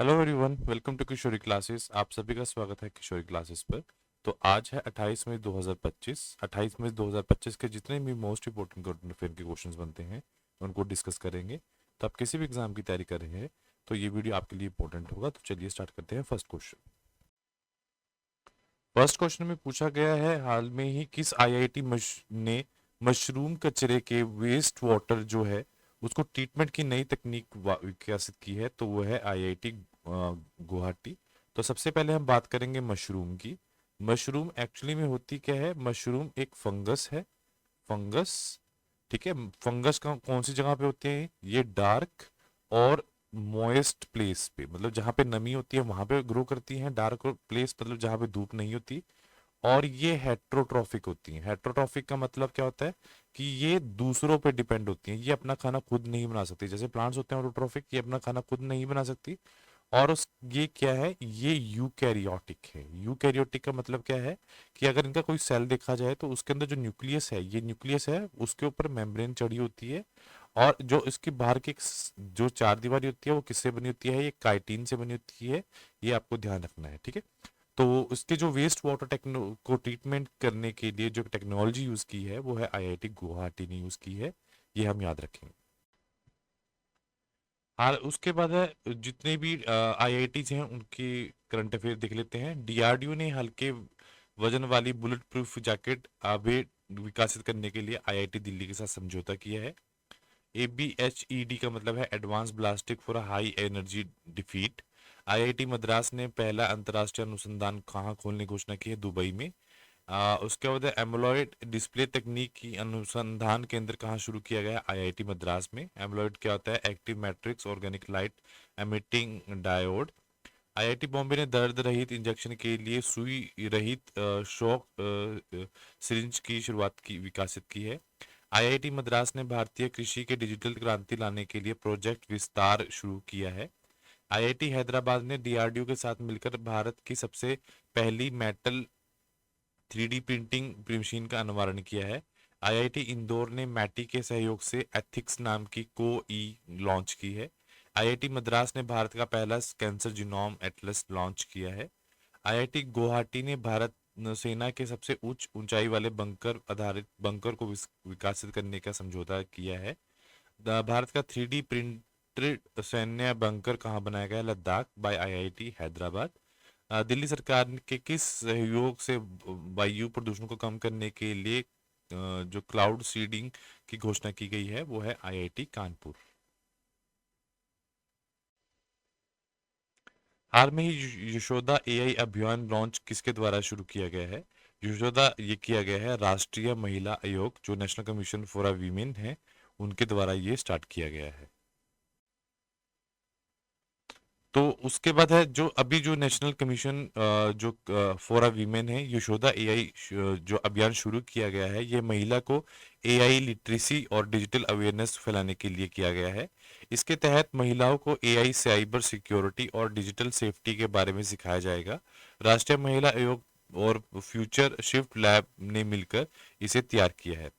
Hello everyone, welcome to Kishori classes. आप सभी का स्वागत है किशोरी क्लासेस पर। तो आज है 28 मई 2025। 28 मई 2025 के जितने भी मोस्ट इंपोर्टेंट करंट अफेयर के क्वेश्चंस बनते हैं उनको डिस्कस करेंगे। तो आप किसी भी एग्जाम की तैयारी कर रहे हैं तो ये वीडियो आपके लिए इंपॉर्टेंट होगा। तो चलिए स्टार्ट करते हैं। फर्स्ट क्वेश्चन में पूछा गया है, हाल में ही किस आईआईटी ने मशरूम कचरे के वेस्ट वाटर जो है उसको ट्रीटमेंट की नई तकनीक विकसित की है। तो वो है आईआईटी गुवाहाटी। तो सबसे पहले हम बात करेंगे मशरूम की। मशरूम एक्चुअली में होती क्या है? मशरूम एक फंगस है। फंगस, ठीक है। फंगस का कौन सी जगह पे होते हैं? ये डार्क और मॉइस्ट प्लेस पे, मतलब जहाँ पे नमी होती है वहां पे ग्रो करती हैं। डार्क प्लेस मतलब जहाँ पे धूप नहीं होती। और ये हेट्रोट्रॉफिक होती हैं। हेट्रोट्रॉफिक का मतलब क्या होता है कि ये दूसरों पे डिपेंड होती हैं। ये अपना खाना खुद नहीं बना सकती। जैसे प्लांट्स होते हैं ऑटोट्रॉफिक, ये अपना खाना खुद नहीं बना सकती। और उस ये क्या है? ये यूकैरियोटिक है। यूकैरियोटिक का मतलब क्या है कि अगर इनका कोई सेल देखा जाए तो उसके अंदर जो न्यूक्लियस है, ये न्यूक्लियस है, उसके ऊपर मेम्ब्रेन चढ़ी होती है। और जो इसकी बाहर की जो चार दीवारी होती है वो किससे बनी होती है? ये काइटिन से बनी होती है। ये आपको ध्यान रखना है, ठीक है। तो इसके जो वेस्ट वाटर टेक्नो को ट्रीटमेंट करने के लिए जो टेक्नोलॉजी यूज की है वो है आईआईटी गुवाहाटी ने यूज की है। ये हम याद रखेंगे। और उसके बाद है, जितने भी आईआईटीज हैं उनकी करंट अफेयर देख लेते हैं। डीआरडीओ ने हल्के वजन वाली बुलेट प्रूफ जैकेट आबे विकसित करने के लिए आईआईटी दिल्ली के साथ समझौता किया है। एबीएचईडी का मतलब है advance ballistic for high energy defeat. IIT Madras ने पहला अंतर्राष्ट्रीय अनुसंधान कहाँ खोलने की घोषणा की है? दुबई में। उसके बाद एमोलॉयड डिस्प्ले तकनीक की अनुसंधान केंद्र कहाँ शुरू किया गया है? आईआईटी मद्रास में। एमोलॉयड क्या होता है? Active matrix organic light emitting diode. IIT Bombay ने दर्द रहित इंजेक्शन के लिए सुई रहित शॉक सिरिंज की शुरुआत की विकसित की है। आईआईटी मद्रास ने भारतीय कृषि के डिजिटल क्रांति लाने के लिए प्रोजेक्ट विस्तार शुरू किया है। आईआईटी हैदराबाद ने डीआरडीओ के साथ मिलकर भारत की सबसे पहली मेटल 3D प्रिंटिंग मशीन का अनावरण किया है। आईआईटी इंदौर ने मैटी के सहयोग से एथिक्स नाम की को ई लॉन्च की है। आईआईटी मद्रास ने भारत का पहला कैंसर जीनोम एटलस लॉन्च किया है। आईआईटी गुवाहाटी ने भारत सेना के सबसे उच्च ऊंचाई वाले बंकर आधारित बंकर को विकसित करने का समझौता किया है। भारत का 3D प्रिंटेड सैन्य बंकर कहाँ बनाया गया है? Ladakh by IIT Hyderabad. दिल्ली सरकार के किस सहयोग से वायु प्रदूषण को कम करने के लिए जो क्लाउड सीडिंग की घोषणा की गई है वो है आईआईटी कानपुर। हाल में ही यशोदा एआई अभियान लॉन्च किसके द्वारा शुरू किया गया है? यशोदा ये किया गया है राष्ट्रीय महिला आयोग, जो नेशनल कमीशन फॉर वीमेन है, उनके द्वारा ये स्टार्ट किया गया है। तो उसके बाद है जो अभी जो नेशनल कमीशन जो फॉर वीमेन है, यशोदा एआई जो अभियान शुरू किया गया है, ये महिला को एआई लिटरेसी और डिजिटल अवेयरनेस फैलाने के लिए किया गया है। इसके तहत महिलाओं को एआई, साइबर सिक्योरिटी और डिजिटल सेफ्टी के बारे में सिखाया जाएगा। राष्ट्रीय महिला आयोग और फ्यूचर शिफ्ट लैब ने मिलकर इसे तैयार किया है।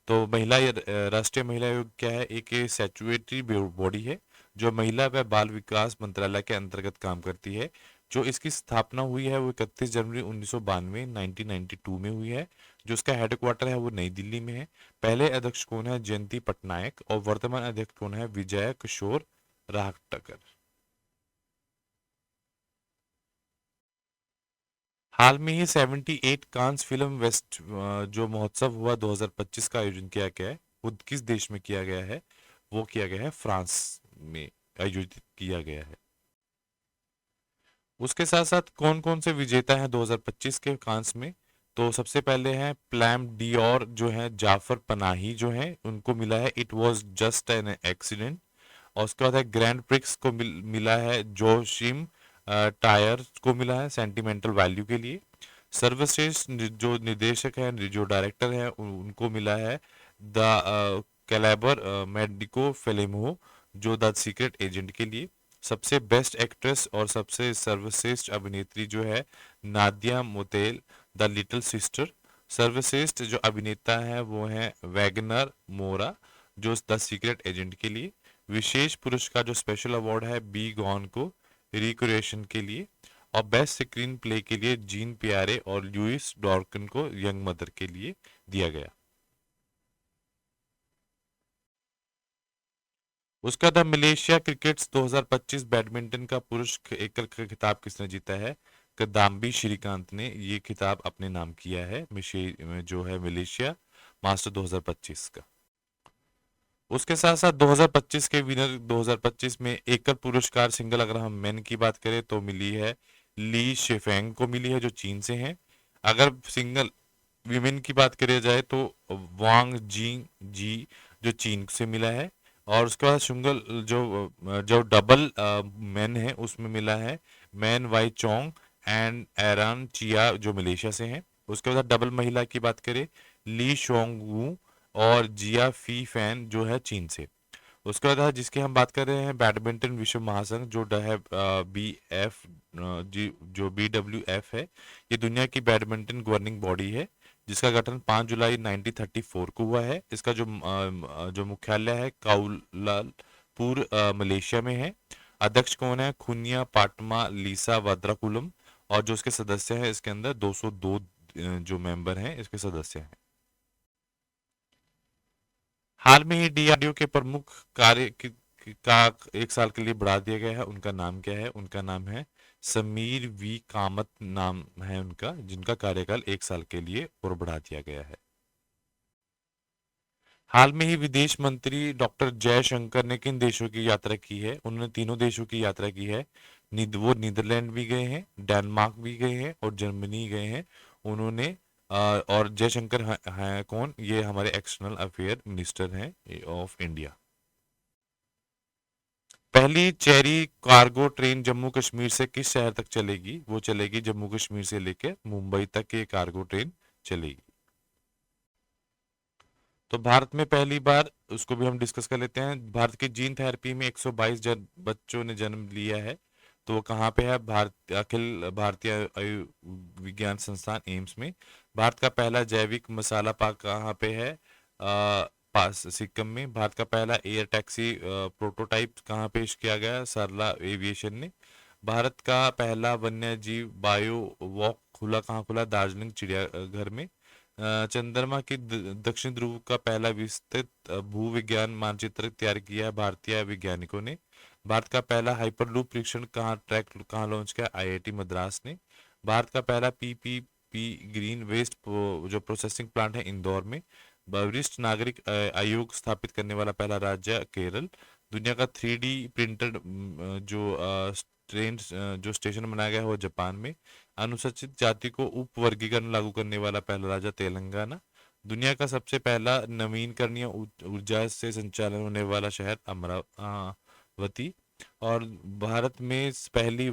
तो राष्ट्रीय महिला आयोग क्या है? एक स्टैट्यूटरी बॉडी है जो महिला व बाल विकास मंत्रालय के अंतर्गत काम करती है। जो इसकी स्थापना हुई है वो 31 जनवरी 1992 1992 में हुई है। जो इसका हेडक्वार्टर है वो नई दिल्ली में है। पहले अध्यक्ष कौन है? जयंती पटनायक। और वर्तमान अध्यक्ष कौन है? विजय किशोर राहटकर। हाल में ही 78 कांस फिल्म वेस्ट जो महोत्सव हुआ 2025 का आयोजन किया गया है, वो किस देश में किया गया है? वो किया गया है फ्रांस में, आयोजित किया गया है। उसके साथ साथ कौन कौन से विजेता हैं 2025 के कांस में? तो सबसे पहले हैं प्लैम डियोर जो है जाफर पनाही जो है, उनको मिला है it was just an accident. और उसके बाद है ग्रैंड प्रिक्स को मिला है जोशिम टायर को मिला है सेंटिमेंटल वैल्यू के लिए। सर्वश्रेष्ठ जो निर्देशक है, जो डायरेक्टर है, उनको मिला है द कैलेबर मेडिको फिल्मो जो द सीक्रेट एजेंट के लिए। सबसे बेस्ट एक्ट्रेस और सबसे सर्वश्रेष्ठ अभिनेत्री जो है नादिया मोतेल द लिटिल सिस्टर। सर्वश्रेष्ठ जो अभिनेता है वो है वैगनर मोरा जो द सीक्रेट एजेंट के लिए। विशेष पुरस्कार जो स्पेशल अवार्ड है बी गॉन को रिक्रिएशन के लिए, और बेस्ट स्क्रीन प्ले के लिए जीन पियारे और लुइस डॉर्कन को यंग मदर के लिए दिया गया। उसका था मलेशिया क्रिकेट्स 2025 बैडमिंटन का पुरुष एकल का खिताब किसने जीता है? किदाम्बी श्रीकांत ने ये खिताब अपने नाम किया है, जो है मलेशिया मास्टर 2025 का। उसके साथ साथ 2025 के विनर 2025 में एकल पुरस्कार सिंगल अगर हम मेन की बात करें तो मिली है ली शेफेंग को, मिली है जो चीन से हैं। अगर सिंगल विमेन की बात करी जाए तो वांग जी जी जो चीन से मिला है। और उसके बाद सिंगल जो जो डबल मैन है उसमें मिला है Man Wai Chong and Aaron Chia जो मलेशिया से हैं। उसके बाद डबल महिला की बात करें ली शोंग वू और जिया फी फैन जो है चीन से। उसके बाद जिसकी हम बात कर रहे हैं बैडमिंटन विश्व महासंघ जो है बी एफ जी जो BWF है, ये दुनिया की बैडमिंटन गवर्निंग बॉडी है जिसका गठन 5 जुलाई 1934 को हुआ है। इसका जो मुख्यालय है काउलालंपुर मलेशिया में है। अध्यक्ष कौन है? खुनिया पाटमा लीसा वद्राकुलम। और जो इसके सदस्य हैं इसके अंदर 202 जो मेंबर हैं इसके सदस्य हैं। हाल में ही DRDO के प्रमुख का 1 साल के लिए बढ़ा दिया गया है। उनका नाम क्या है? उनका नाम है समीर वी कामत, नाम है उनका, जिनका कार्यकाल 1 साल के लिए और बढ़ा दिया गया है। हाल में ही विदेश मंत्री डॉक्टर जयशंकर ने किन देशों की यात्रा की है? उन्होंने तीनों देशों की यात्रा की है। वो नीदरलैंड भी गए हैं, डेनमार्क भी गए हैं और जर्मनी गए हैं उन्होंने। और जयशंकर हैं कौन? ये हमारे एक्सटर्नल अफेयर मिनिस्टर हैं ऑफ इंडिया। पहली cherry cargo train Jammu Kashmir से किस शहर तक चलेगी? वो चलेगी जम्मू कश्मीर से लेकर मुंबई तक ये कार्गो ट्रेन चलेगी। तो भारत में पहली बार, उसको भी हम डिस्कस कर लेते हैं, भारत की जीन थेरेपी में 122 बच्चों ने जन्म लिया है। तो वो कहाँ पे है? भारत अखिल भारतीय विज्ञान संस्थान एम्स में। भारत का पहला जैविक मसाला पार्क कहाँ पे है? पास सिक्किम में। भारत का पहला एयर टैक्सी प्रोटोटाइप कहाँ पेश किया गया? सरला एविएशन ने। भारत का पहला वन्य जीव बायो वॉक कहाँ खुला? दार्जिलिंग चिड़ियाघर में। चंद्रमा के दक्षिण ध्रुव का पहला विस्तृत भूविज्ञान मानचित्र तैयार किया है भारतीय वैज्ञानिकों ने। भारत का पहला हाइपरलूप परीक्षण कहाँ लॉन्च किया? IIT मद्रास ने। भारत का पहला PPP ग्रीन वेस्ट जो प्रोसेसिंग प्लांट है इंदौर में। वरिष्ठ नागरिक आयोग स्थापित करने वाला पहला राज्य केरल। दुनिया का 3D प्रिंटेड जो ट्रेन जो स्टेशन बनाया गया है वो जापान में। अनुसूचित जाति को उप वर्गीकरण लागू करने वाला पहला राज्य तेलंगाना। दुनिया का सबसे पहला नवीनकरणीय ऊर्जा से संचालन होने वाला शहर अमरावती। और भारत में पहली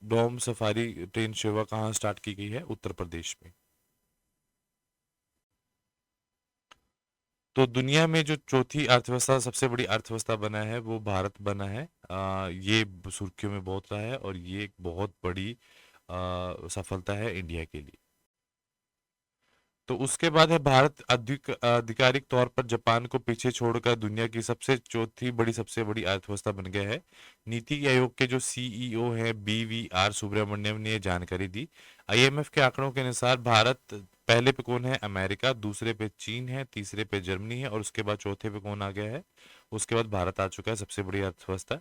डोम सफारी ट्रेन सेवा कहाँ स्टार्ट की गई है? उत्तर प्रदेश में। तो दुनिया में जो चौथी अर्थव्यवस्था, सबसे बड़ी अर्थव्यवस्था बना है वो भारत बना है। ये सुर्खियों में बहुत रहा है और ये एक बहुत बड़ी सफलता है इंडिया के लिए। तो उसके बाद है भारत आधिकारिक तौर पर जापान को पीछे छोड़कर दुनिया की सबसे बड़ी अर्थव्यवस्था बन गया है। नीति आयोग के जो CEO हैं BVR सुब्रमण्यम ने ये जानकारी दी। IMF के आंकड़ों के अनुसार भारत पहले पे कौन है? अमेरिका, दूसरे पे चीन है, तीसरे पे जर्मनी है और उसके बाद चौथे पे कौन आ गया है? उसके बाद भारत आ चुका है सबसे बड़ी अर्थव्यवस्था।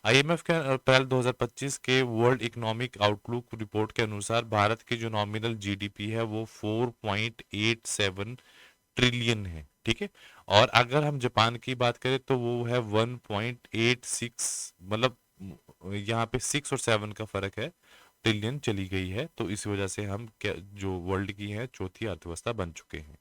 IMF के अप्रैल 2025 के वर्ल्ड इकोनॉमिक आउटलुक रिपोर्ट के अनुसार भारत की जो नॉमिनल GDP है वो 4.87 ट्रिलियन है। ठीक है। और अगर हम जापान की बात करें तो वो है 1.86, मतलब यहाँ पे 6 और 7 का फर्क है, ट्रिलियन चली गई है। तो इस वजह से हम क्या जो वर्ल्ड की है चौथी अर्थव्यवस्था बन चुके हैं।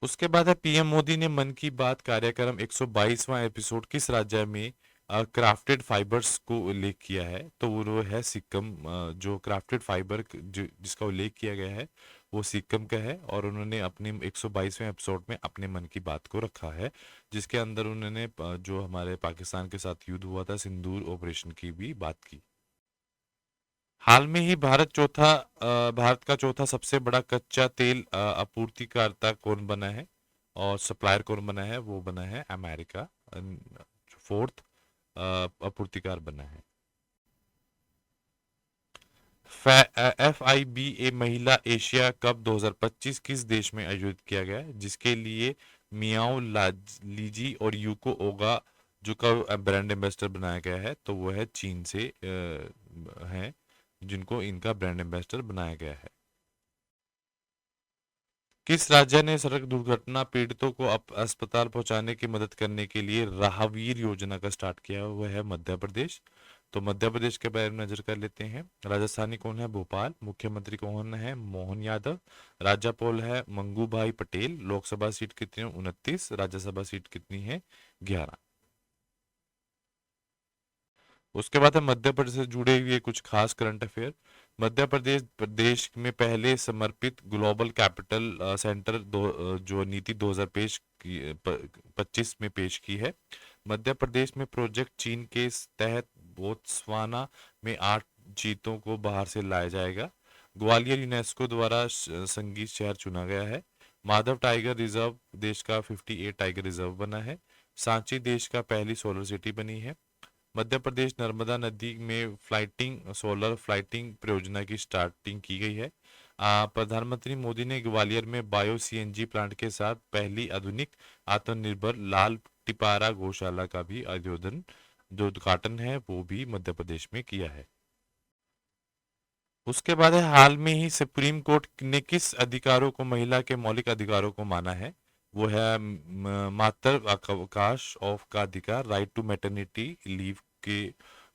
उसके बाद है PM मोदी ने मन की बात कार्यक्रम 122वां एपिसोड किस राज्य में क्राफ्टेड फाइबर्स को उल्लेख किया है? तो वो है सिक्किम। जो क्राफ्टेड फाइबर जिसका उल्लेख किया गया है वो सिक्किम का है। और उन्होंने अपने 122वें एपिसोड में अपने मन की बात को रखा है जिसके अंदर उन्होंने जो हमारे पाकिस्तान के साथ युद्ध हुआ था सिंदूर ऑपरेशन की भी बात की। हाल में ही भारत का चौथा सबसे बड़ा कच्चा तेल आपूर्तिकर्ता कौन बना है? और सप्लायर कौन बना है? वो बना है अमेरिका। फोर्थ आपूर्तिकार बना है। FIBA महिला एशिया कप 2025 किस देश में आयोजित किया गया है, जिसके लिए मियाओ लीजी और यूको ओगा जो का ब्रांड एम्बेसडर बनाया गया है, तो वो है चीन से हैं, जिनको इनका ब्रांड एम्बेसडर बनाया गया है। किस राज्य ने सड़क दुर्घटना पीड़ितों को अस्पताल पहुंचाने की मदद करने के लिए राहवीर योजना का स्टार्ट किया हुआ है? मध्य प्रदेश। तो मध्य प्रदेश के बारे में नजर कर लेते हैं। राजस्थानी कौन है? भोपाल। मुख्यमंत्री कौन है? मोहन यादव। राज्यपाल है मंगू भाई पटेल। लोकसभा सीट कितनी है? 29। राज्यसभा सीट कितनी है? 11। उसके बाद है मध्य प्रदेश से जुड़े हुए कुछ खास करंट अफेयर। मध्य प्रदेश प्रदेश में पहले समर्पित ग्लोबल कैपिटल सेंटर जो नीति 2000 पेश की 25 में पेश की है। मध्य प्रदेश में प्रोजेक्ट चीन के तहत बोत्सवाना में 8 चीतों को बाहर से लाया जाएगा। ग्वालियर यूनेस्को द्वारा संगीत शहर चुना गया है। माधव टाइगर रिजर्व देश का 58 टाइगर रिजर्व बना है। सांची देश का पहली सोलर सिटी बनी है। मध्य प्रदेश नर्मदा नदी में फ्लाइटिंग सोलर फ्लाइटिंग परियोजना की स्टार्टिंग की गई है। प्रधानमंत्री मोदी ने ग्वालियर में बायो सीएनजी प्लांट के साथ पहली आधुनिक आत्मनिर्भर लाल टिपारा गौशाला का भी आयोजन जो उद्घाटन है वो भी मध्य प्रदेश में किया है। उसके बाद है हाल में ही सुप्रीम कोर्ट ने किस अधिकारों को महिला के मौलिक अधिकारों को माना है? वो है मातृ अवकाश ऑफ का अधिकार, राइट टू मैटरनिटी लीव के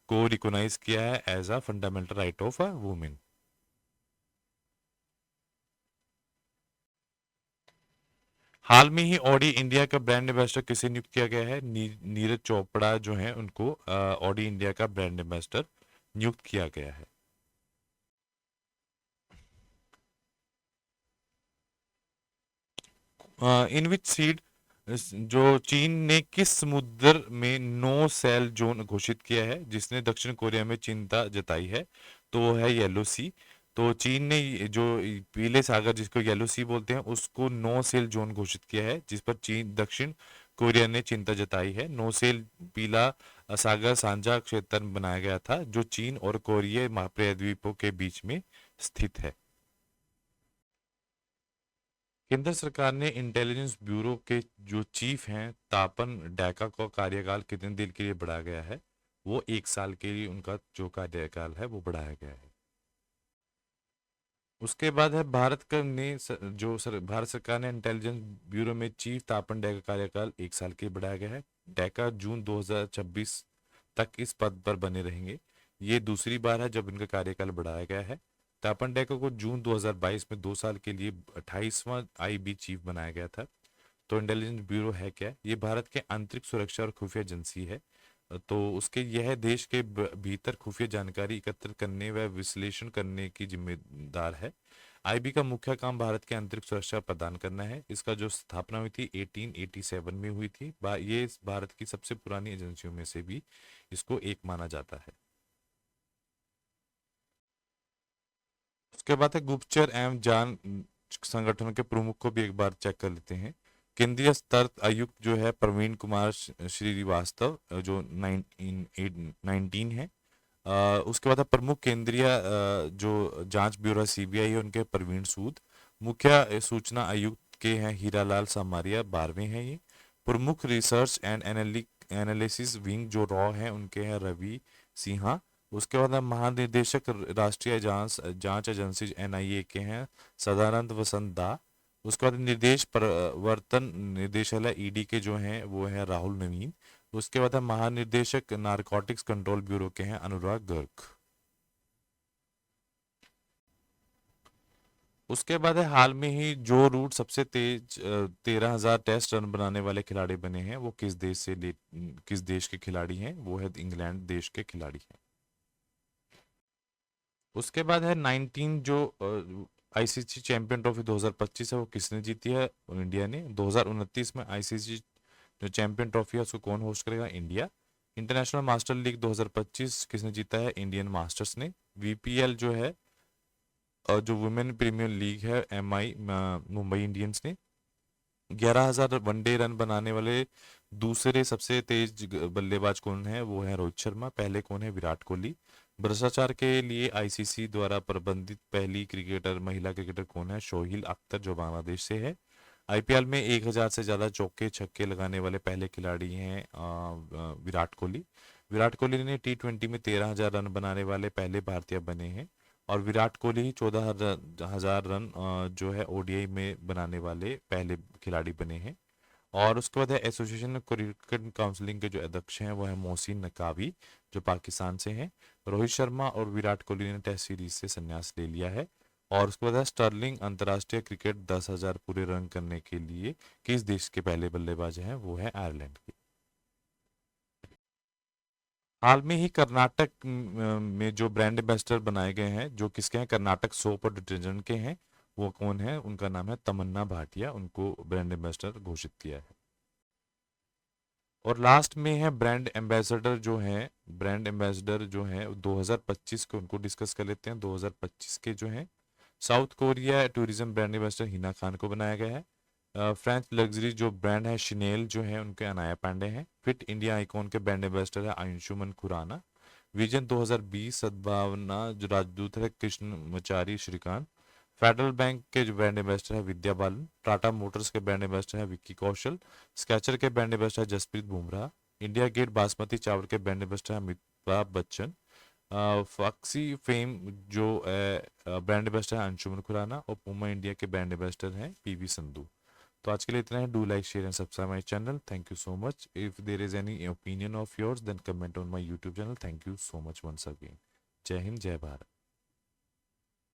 को रिकॉग्नाइज किया है as a fundamental right of a women. हाल में ही ऑडी इंडिया का ब्रांड एम्बेसडर किसे नियुक्त किया गया है? नीरज चोपड़ा जो हैं उनको ऑडी इंडिया का ब्रांड एम्बेसडर नियुक्त किया गया है। इन विच सीड जो चीन ने किस समुद्र में नो सेल जोन घोषित किया है जिसने दक्षिण कोरिया में चिंता जताई है? तो वो है येलो सी। तो चीन ने जो पीले सागर जिसको येलो सी बोलते हैं उसको नो सेल जोन घोषित किया है, जिस पर चीन दक्षिण कोरिया ने चिंता जताई है। नो सेल पीला सागर साझा क्षेत्र बनाया गया था जो चीन और कोरिया महाद्वीपों के बीच में स्थित है। केंद्र सरकार ने इंटेलिजेंस ब्यूरो के जो चीफ हैं तापन डाका का कार्यकाल कितने दिन के लिए बढ़ाया गया है? वो 1 साल के लिए उनका जो कार्यकाल है वो बढ़ाया गया है। उसके बाद है भारत का ने भारत सरकार ने इंटेलिजेंस ब्यूरो में चीफ तापन डे का कार्यकाल 1 साल के लिए बढ़ाया गया है। डेका जून 2026 तक इस पद पर बने रहेंगे। ये दूसरी बार है जब इनका कार्यकाल बढ़ाया गया है। तापन डेका को जून 2022 में 2 साल के लिए 28वां आईबी चीफ बनाया गया था। तो इंटेलिजेंस ब्यूरो है क्या? ये भारत के आंतरिक सुरक्षा और खुफिया एजेंसी है। तो उसके यह देश के भीतर खुफिया जानकारी एकत्र करने व विश्लेषण करने की जिम्मेदार है। आईबी का मुख्य काम भारत के आंतरिक सुरक्षा प्रदान करना है। इसका जो स्थापना हुई थी 1887 में हुई थी। ये भारत की सबसे पुरानी एजेंसियों में से भी इसको एक माना जाता है। उसके बाद है गुप्तचर एवं जान संगठनों के प्रमुख को भी एक बार चेक कर लेते हैं। केंद्रीय स्तर आयुक्त जो है प्रवीण कुमार श्रीवास्तव जो 19 है। उसके बाद है प्रमुख केंद्रीय जो जांच ब्यूरो सीबीआई है उनके प्रवीण सूद। मुख्य सूचना आयुक्त के हैं हीरालाल समारिया 12वें हैं ये। प्रमुख रिसर्च एंड एनालिसिस विंग जो रॉ है उनके हैं रवि सिन्हा। उसके बाद हम महानिदेशक राष्ट्रीय जांच जांच एजेंसी एनआईए के हैं सदानंद वसंत दा। उसके बाद निर्देश प्रवर्तन निदेशालय ईडी के जो हैं वो हैं राहुल नवीन। उसके बाद हम महानिदेशक नारकोटिक्स कंट्रोल ब्यूरो के हैं अनुराग गर्ग। उसके बाद है हाल में ही जो रूट सबसे तेज 13,000 टेस्ट रन बनाने वाले खिलाड़ी बने हैं वो किस देश के खिलाड़ी हैं? वो है इंग्लैंड देश के खिलाड़ी हैं। उसके बाद है 19 जो आईसीसी चैंपियन ट्रॉफी 2025 है वो किसने जीती है? इंडिया ने। 2029 में आईसीसी जो चैंपियन ट्रॉफी है उसको कौन होस्ट करेगा? इंडिया। इंटरनेशनल मास्टर लीग 2025 किसने जीता है? इंडियन मास्टर्स ने। वीपीएल जो है जो वुमेन प्रीमियर लीग है एमआई मुंबई इंडियंस ने। 11,000 वनडे रन बनाने वाले दूसरे सबसे तेज बल्लेबाज कौन है, वो है रोहित शर्मा। पहले कौन है, विराट कोहली। भ्रष्टाचार के लिए आईसीसी द्वारा प्रबंधित पहली क्रिकेटर महिला क्रिकेटर कौन है, शोहिल अख्तर, जो बांग्लादेश से है। आईपीएल में 1000 से ज्यादा चौके छक्के लगाने वाले पहले खिलाड़ी हैं विराट कोहली। विराट कोहली ने टी20 में 13,000 रन बनाने वाले पहले भारतीय बने हैं। और विराट कोहली ही 14,000 रन जो है ओडीआई में बनाने वाले पहले खिलाड़ी बने हैं। और उसके बाद है एसोसिएशन क्रिकेट काउंसिलिंग के जो अध्यक्ष हैं वो है मोहसिन नकावी, जो पाकिस्तान से हैं। रोहित शर्मा और विराट कोहली ने टेस्ट सीरीज से संन्यास ले लिया है। और उसके बाद है स्टर्लिंग, अंतर्राष्ट्रीय क्रिकेट 10,000 पूरे रन करने के लिए किस देश के पहले बल्लेबाज हैं, वो है आयरलैंड के। हाल में ही कर्नाटक में जो ब्रांड एम्बेसडर बनाए गए हैं, जो किसके हैं, कर्नाटक सोप और डिटर्जेंट के हैं। वो कौन है, उनका नाम है तमन्ना भाटिया, उनको ब्रांड एम्बेसडर घोषित किया है। और लास्ट में है ब्रांड एम्बेसडर जो हैं, ब्रांड एम्बेसडर जो हैं 2025 के, उनको डिस्कस कर लेते हैं। 2025 के जो हैं, south Korea tourism brand ambassador Hina Khan को बनाया गया है। फ्रेंच लग्जरी जो ब्रांड है शिनेल जो है, उनके अनाया पांडे हैं। फिट इंडिया आइकॉन के ब्रांड एम्बेसडर है अंशुमन खुराना। विजन 2020 सद्भावना जो राजदूत है कृष्णमचारी श्रीकांत। फेडरल बैंक के जो ब्रांड एम्बेसडर है विद्या बालन। टाटा मोटर्स के ब्रांड एम्बेसडर है विक्की कौशल। स्केचर के ब्रांड एम्बेसडर है जसप्रीत बुमराह। इंडिया गेट बासमती चावल के ब्रांड एम्बेसडर है अमिताभ बच्चन। फॉक्सी फेम जो ब्रांड एम्बेसडर है अंशुमन खुराना। और पूमा इंडिया के ब्रांड एम्बेसडर हैं पीवी संधू। तो आज के लिए इतना है। Do like share and subscribe my channel. Thank you so much. If there is any opinion of yours then comment on my YouTube channel. Thank you so much once again. जय हिंद, जय भारत।